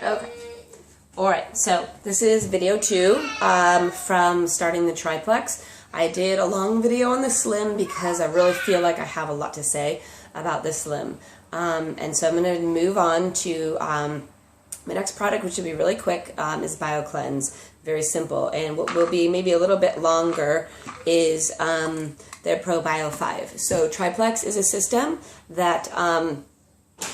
Okay. Alright, so this is video 2 from starting the triplex. I did a long video on the slim because I really feel like I have a lot to say about the slim. And so I'm going to move on to my next product, which will be really quick, is Biocleanse. Very simple. And what will be maybe a little bit longer is their probio5. So triplex is a system that,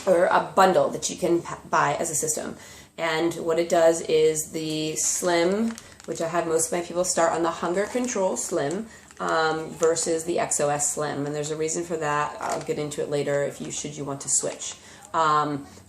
or a bundle that you can buy as a system. And what it does is the slim, which I have most of my people start on the hunger control slim versus the XOS slim. And there's a reason for that. I'll get into it later if you want to switch.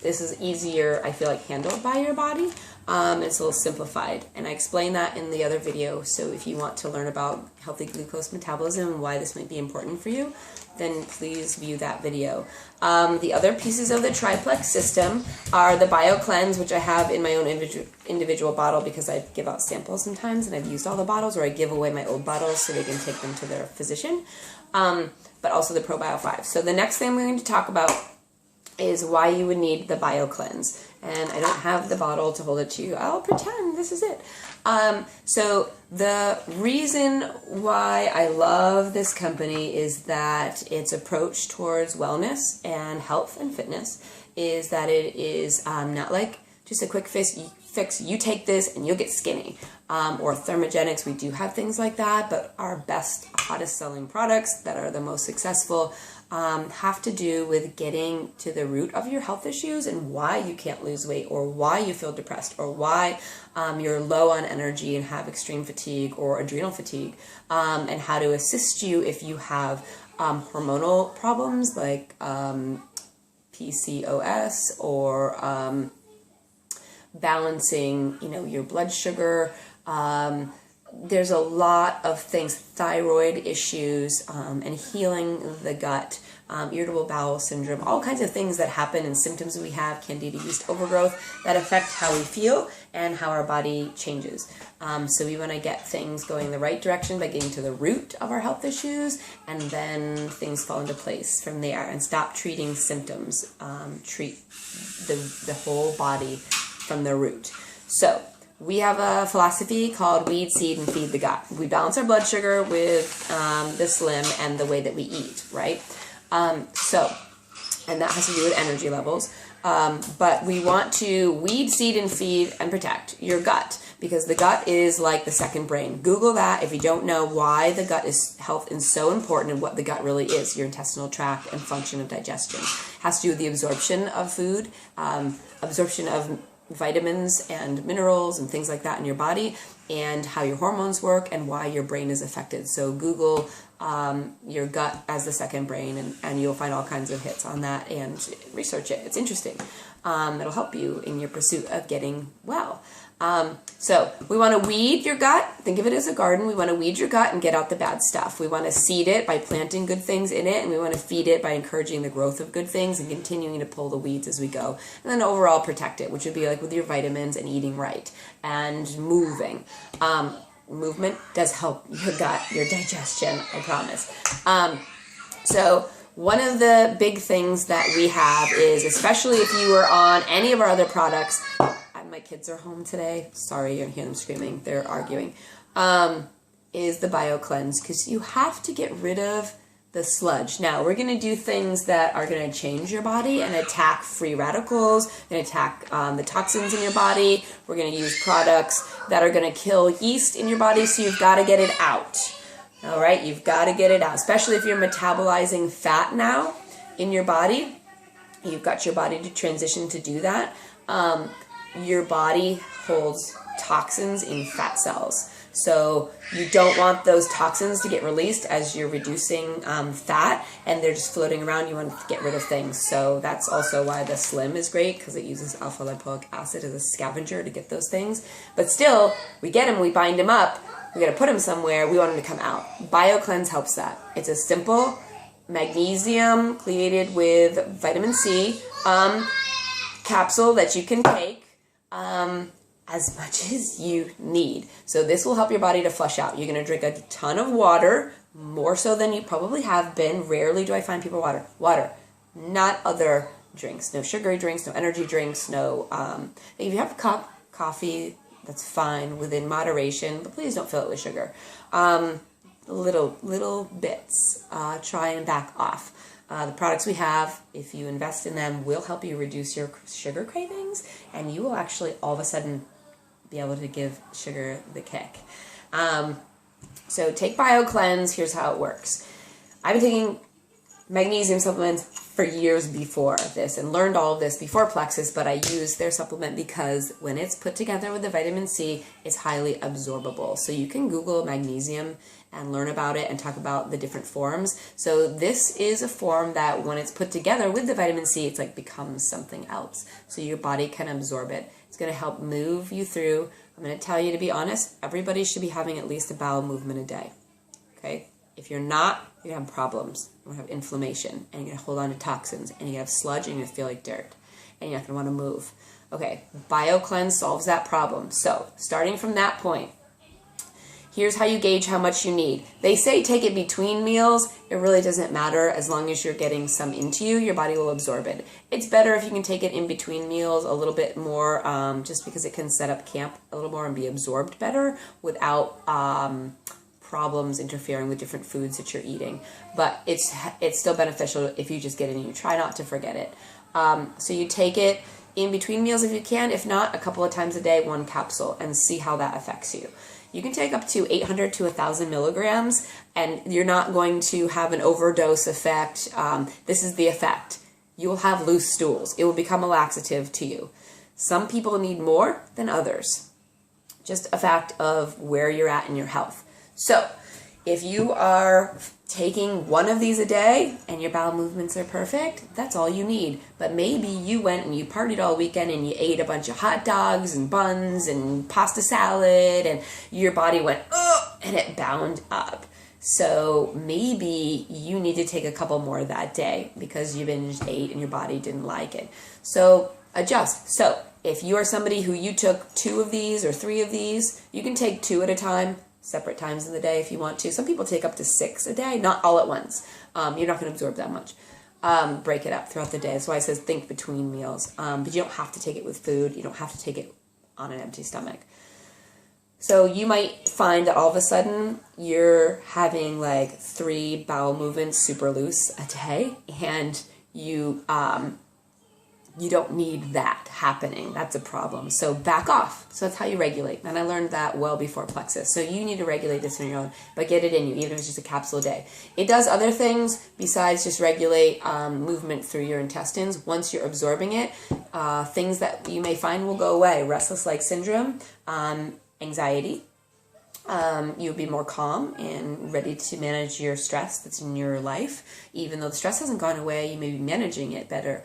This is easier, I feel like, handled by your body. It's a little simplified, and I explain that in the other video. So if you want to learn about healthy glucose metabolism and why this might be important for you, then please view that video. The other pieces of the triplex system are the Biocleanse, which I have in my own individual bottle because I give out samples sometimes, and I've used all the bottles, or I give away my old bottles so they can take them to their physician, but also the probio5. So the next thing I'm going to talk about is why you would need the Biocleanse. And I don't have the bottle to hold it to you. I'll pretend this is it. So the reason why I love this company is that its approach towards wellness and health and fitness is that it is not like just a quick fix, you take this and you'll get skinny. Or thermogenics, we do have things like that, but our best, hottest selling products that are the most successful have to do with getting to the root of your health issues and why you can't lose weight, or why you feel depressed, or why you're low on energy and have extreme fatigue or adrenal fatigue, and how to assist you if you have hormonal problems like PCOS, or balancing, your blood sugar. There's a lot of things, thyroid issues, and healing the gut, irritable bowel syndrome, all kinds of things that happen and symptoms we have, candida yeast overgrowth, that affect how we feel and how our body changes. So we want to get things going the right direction by getting to the root of our health issues, and then things fall into place from there, and stop treating symptoms, treat the whole body from the root. So we have a philosophy called weed, seed, and feed the gut. We balance our blood sugar with the slim and the way that we eat, right? And that has to do with energy levels. But we want to weed, seed, and feed and protect your gut, because the gut is like the second brain. Google that if you don't know why the gut health is so important and what the gut really is, your intestinal tract and function of digestion. It has to do with the absorption of food, absorption of vitamins and minerals and things like that in your body, and how your hormones work and why your brain is affected. So Google your gut as the second brain, and you'll find all kinds of hits on that, and research it. It's interesting. It'll help you in your pursuit of getting well. So we want to weed your gut. Think of it as a garden. We want to weed your gut and get out the bad stuff. We want to seed it by planting good things in it, and we want to feed it by encouraging the growth of good things and continuing to pull the weeds as we go. And then overall protect it, which would be like with your vitamins and eating right and moving. Movement does help your gut, your digestion, I promise. So one of the big things that we have is, especially if you were on any of our other products, my kids are home today. Sorry, you hear them screaming. They're arguing. Is the Biocleanse, because you have to get rid of the sludge. Now, we're going to do things that are going to change your body and attack free radicals, and attack the toxins in your body. We're going to use products that are going to kill yeast in your body, so you've got to get it out. All right, you've got to get it out, especially if you're metabolizing fat now in your body. You've got your body to transition to do that. Your body holds toxins in fat cells. So you don't want those toxins to get released as you're reducing fat, and they're just floating around. You want to get rid of things. So that's also why the slim is great, because it uses alpha lipoic acid as a scavenger to get those things. But still, we get them, we bind them up, we got to put them somewhere, we want them to come out. Biocleanse helps that. It's a simple magnesium chelated with vitamin C capsule that you can take as much as you need. So this will help your body to flush out. You're going to drink a ton of water, more so than you probably have been. Rarely do I find people water, not other drinks. No sugary drinks, no energy drinks, no, if you have a cup, coffee, that's fine within moderation, but please don't fill it with sugar. Little bits, try and back off. The products we have, if you invest in them, will help you reduce your sugar cravings, and you will actually all of a sudden be able to give sugar the kick. So take Biocleanse. Here's how it works. I've been taking magnesium supplements for years before this and learned all of this before Plexus, but I use their supplement because when it's put together with the vitamin C, it's highly absorbable. So you can Google magnesium and learn about it and talk about the different forms. So this is a form that when it's put together with the vitamin C, it's like becomes something else. So your body can absorb it. It's going to help move you through. I'm going to tell you, to be honest, everybody should be having at least a bowel movement a day. Okay? If you're not, you're going to have problems. You're going to have inflammation, and you're going to hold on to toxins, and you're going to have sludge, and you're going to feel like dirt, and you're not going to want to move. Okay, Biocleanse solves that problem. So, starting from that point, here's how you gauge how much you need. They say take it between meals. It really doesn't matter. As long as you're getting some into you, your body will absorb it. It's better if you can take it in between meals a little bit more, just because it can set up camp a little more and be absorbed better without problems interfering with different foods that you're eating. But it's still beneficial if you just get it and you try not to forget it. So you take it in between meals if you can. If not, a couple of times a day, 1 capsule, and see how that affects you. You can take up to 800 to 1,000 milligrams, and you're not going to have an overdose effect. This is the effect. You will have loose stools. It will become a laxative to you. Some people need more than others. Just a fact of where you're at in your health. So, if you are taking 1 of these a day and your bowel movements are perfect, that's all you need. But maybe you went and you partied all weekend and you ate a bunch of hot dogs and buns and pasta salad, and your body went, oh, and it bound up. So maybe you need to take a couple more that day because you binged, ate, and your body didn't like it. So adjust. So if you are somebody who you took 2 of these or 3 of these, you can take 2 at a time, separate times in the day if you want to. Some people take up to 6 a day, not all at once. You're not going to absorb that much. Break it up throughout the day. That's why it says think between meals. But you don't have to take it with food. You don't have to take it on an empty stomach. So you might find that all of a sudden you're having like 3 bowel movements super loose a day, and you don't need that happening. That's a problem. So back off. So that's how you regulate. And I learned that well before Plexus. So you need to regulate this on your own, but get it in you, even if it's just a capsule a day. It does other things besides just regulate movement through your intestines. Once you're absorbing it, things that you may find will go away. Restless leg syndrome, anxiety. You'll be more calm and ready to manage your stress that's in your life. Even though the stress hasn't gone away, you may be managing it better.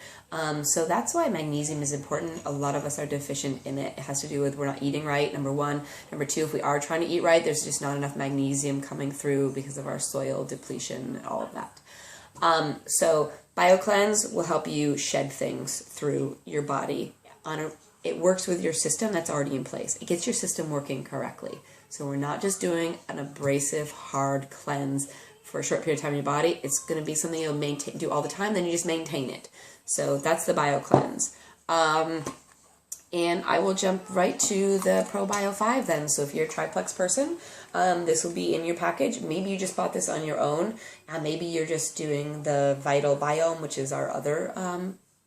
So that's why magnesium is important. A lot of us are deficient in it. It has to do with we're not eating right, number 1. Number 2, if we are trying to eat right, there's just not enough magnesium coming through because of our soil depletion and all of that. So Biocleanse will help you shed things through your body. It works with your system that's already in place. It gets your system working correctly. So we're not just doing an abrasive, hard cleanse for a short period of time in your body. It's going to be something you'll do all the time, then you just maintain it. So that's the Biocleanse. And I will jump right to the probio5 then. So if you're a triplex person, this will be in your package. Maybe you just bought this on your own, and maybe you're just doing the Vital Biome, which is our other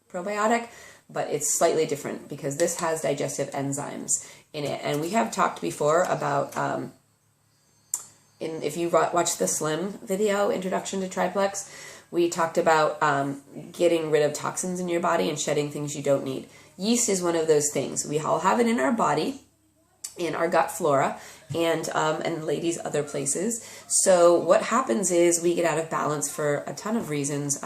probiotic, but it's slightly different because this has digestive enzymes in it. And we have talked before about, if you watched the Slim video, Introduction to Triplex, we talked about getting rid of toxins in your body and shedding things you don't need. Yeast is one of those things. We all have it in our body, in our gut flora, and ladies, other places. So what happens is we get out of balance for a ton of reasons.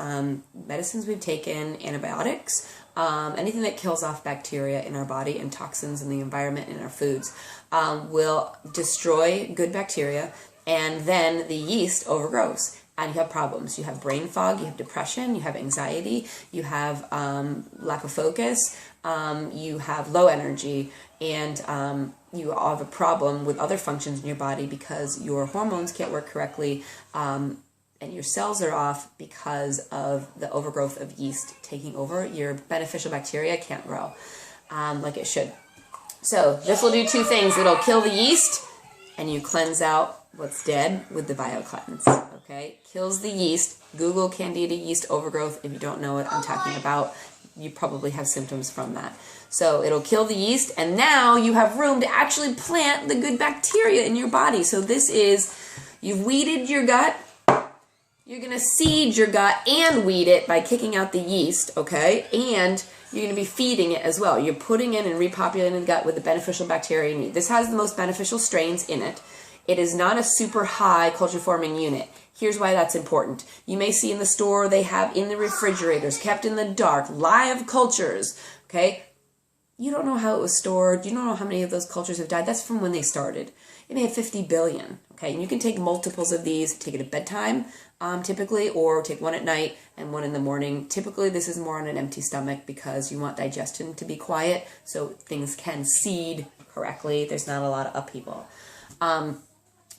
Medicines we've taken, antibiotics, anything that kills off bacteria in our body and toxins in the environment and in our foods will destroy good bacteria, and then the yeast overgrows. And you have problems. You have brain fog, you have depression, you have anxiety, you have lack of focus, you have low energy, and you have a problem with other functions in your body because your hormones can't work correctly. and your cells are off because of the overgrowth of yeast taking over. Your beneficial bacteria can't grow like it should. So this will do two things. It'll kill the yeast, and you cleanse out what's dead with the Biocleanse. Okay, kills the yeast. Google Candida yeast overgrowth if you don't know what I'm talking about. You probably have symptoms from that. So it'll kill the yeast, and now you have room to actually plant the good bacteria in your body. So this is, you've weeded your gut. You're going to seed your gut and weed it by kicking out the yeast, okay? And you're going to be feeding it as well. You're putting in and repopulating the gut with the beneficial bacteria you need. This has the most beneficial strains in it. It is not a super high culture forming unit. Here's why that's important. You may see in the store they have in the refrigerators, kept in the dark, live cultures, okay? You don't know how it was stored. You don't know how many of those cultures have died. That's from when they started. It may have 50 billion, okay? And you can take multiples of these, take it at bedtime, typically, or take one at night and one in the morning. Typically, this is more on an empty stomach because you want digestion to be quiet so things can seed correctly. There's not a lot of upheaval.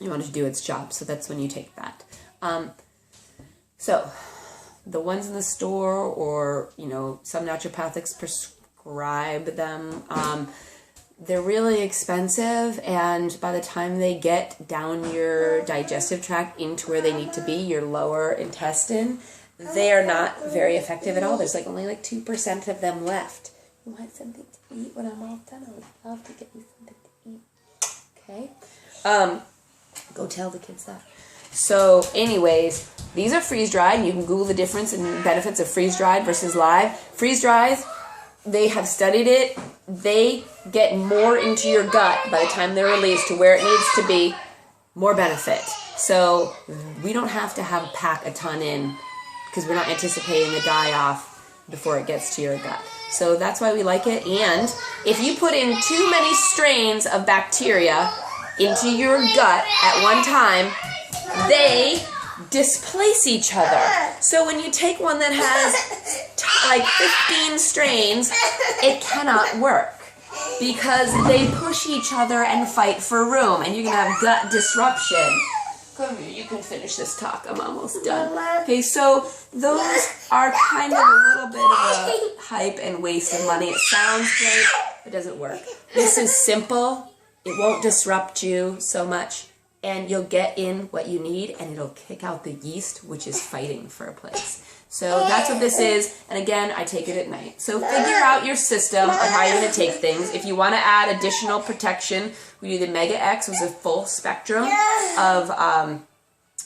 You want it to do its job, so that's when you take that. So the ones in the store, or some naturopathics prescribe them, they're really expensive, and by the time they get down your digestive tract into where they need to be, your lower intestine, they are not very effective at all. There's only 2% of them left. You want something to eat when I'm all done? I would love to get you something to eat. Okay? Go tell the kids that. So anyways, these are freeze-dried. You can Google the difference in benefits of freeze-dried versus live. Freeze-dried, they have studied it. They get more into your gut by the time they're released to where it needs to be, more benefit. So we don't have to pack a ton in because we're not anticipating the die-off before it gets to your gut. So that's why we like it. And if you put in too many strains of bacteria into your gut at one time, they displace each other. So when you take one that has 15 strains, it cannot work because they push each other and fight for room, and you're going to have gut disruption. Come here, you can finish this talk. I'm almost done. Okay, so those are kind of a little bit of a hype and waste of money. It sounds great, it doesn't work. This is simple. It won't disrupt you so much, and you'll get in what you need, and it'll kick out the yeast, which is fighting for a place. So that's what this is, and again, I take it at night. So figure out your system on how you're going to take things. If you want to add additional protection, we do the Mega X, which is a full spectrum of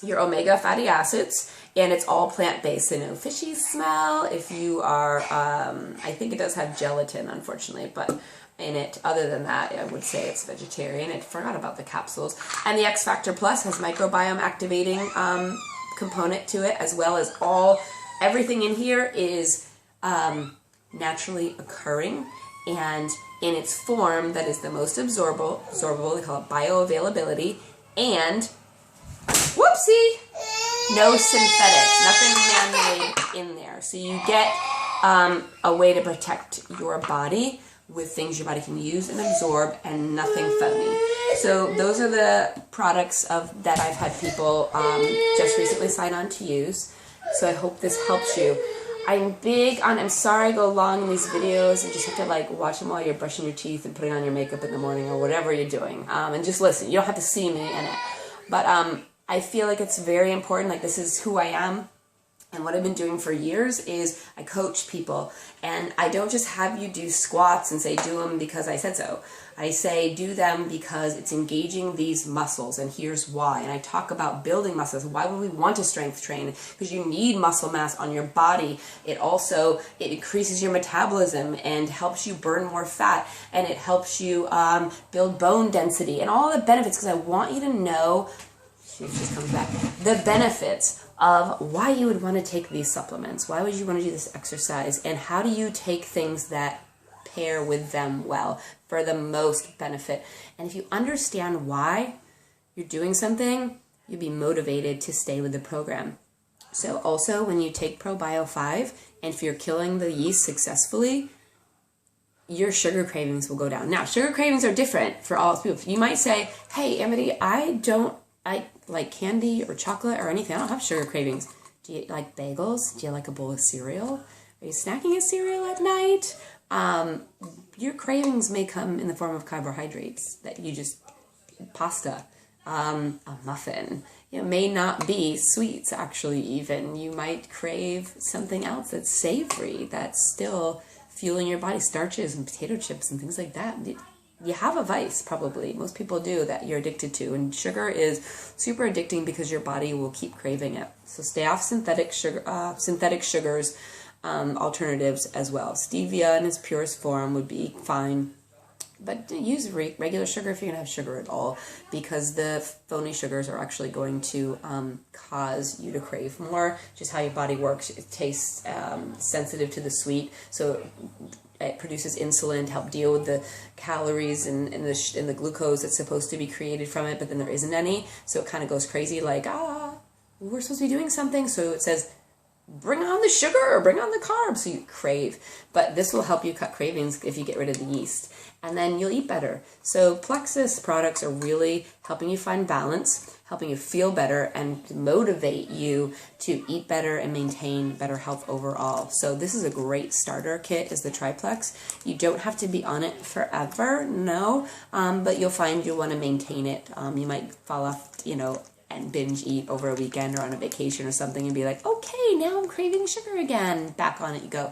your omega fatty acids, and it's all plant-based, so no fishy smell. If you are, I think it does have gelatin, unfortunately, but in it. Other than that, I would say it's vegetarian. I forgot about the capsules. And the X Factor Plus has microbiome activating component to it, as well as everything in here is naturally occurring and in its form that is the most absorbable, they call it bioavailability, and whoopsie, no synthetics, nothing man-made in there. So you get a way to protect your body with things your body can use and absorb, and nothing phony. So those are the products that I've had people just recently sign on to use. So I hope this helps you. I'm sorry I go long in these videos and just have to watch them while you're brushing your teeth and putting on your makeup in the morning or whatever you're doing. And just listen. You don't have to see me in it. But I feel like it's very important. This is who I am. And what I've been doing for years is I coach people, and I don't just have you do squats and say do them because I said so. I say do them because it's engaging these muscles, and here's why. And I talk about building muscles. Why would we want to strength train? Because you need muscle mass on your body. It increases your metabolism and helps you burn more fat, and it helps you build bone density and all the benefits, because I want you to know, she just comes back, the benefits of why you would want to take these supplements. Why would you want to do this exercise? And how do you take things that pair with them well for the most benefit? And if you understand why you're doing something, you'll be motivated to stay with the program. So also, when you take probio5, and if you're killing the yeast successfully, your sugar cravings will go down. Now, sugar cravings are different for all people. You might say, hey, Amity, I don't I like candy or chocolate or anything. I don't have sugar cravings. Do you like bagels? Do you like a bowl of cereal? Are you snacking a cereal at night? Your cravings may come in the form of carbohydrates that you just, pasta, a muffin. It may not be sweets, actually, even. You might crave something else that's savory, that's still fueling your body, starches and potato chips and things like that. You have a vice, probably. Most people do, that you're addicted to. And sugar is super addicting because your body will keep craving it. So stay off synthetic sugars, alternatives as well. Stevia in its purest form would be fine. But use regular sugar if you're going to have sugar at all, because the phony sugars are actually going to cause you to crave more. Just how your body works. It tastes sensitive to the sweet, so it produces insulin to help deal with the calories and the glucose that's supposed to be created from it, but then there isn't any. So it kind of goes crazy like, we're supposed to be doing something. So it says, bring on the sugar or bring on the carbs, so you crave. But this will help you cut cravings if you get rid of the yeast. And then you'll eat better. So Plexus products are really helping you find balance, helping you feel better, and motivate you to eat better and maintain better health overall. So this is a great starter kit, is the triplex. You don't have to be on it forever, no, but you'll find you'll want to maintain it. You might fall off, and binge eat over a weekend or on a vacation or something and be like, okay, now I'm craving sugar again. Back on it you go.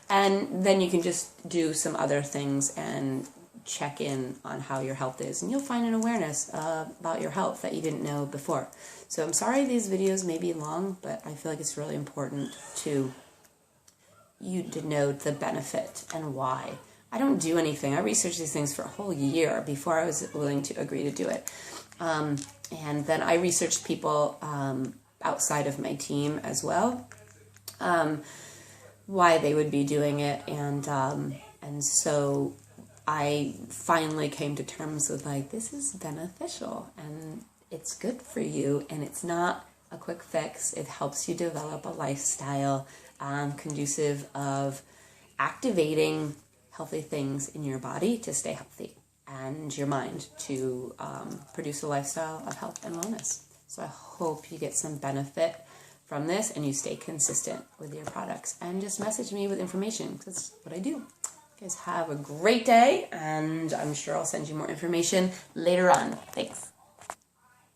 And then you can just do some other things and check in on how your health is. And you'll find an awareness about your health that you didn't know before. So I'm sorry these videos may be long, but I feel like it's really important to you to know the benefit and why. I don't do anything. I researched these things for a whole year before I was willing to agree to do it. And then I researched people outside of my team as well, why they would be doing it, and so I finally came to terms with like, this is beneficial and it's good for you, and it's not a quick fix. It helps you develop a lifestyle conducive of activating healthy things in your body to stay healthy, and your mind to produce a lifestyle of health and wellness. So I hope you get some benefit from this and you stay consistent with your products. And just message me with information, because that's what I do. You guys have a great day, and I'm sure I'll send you more information later on. Thanks.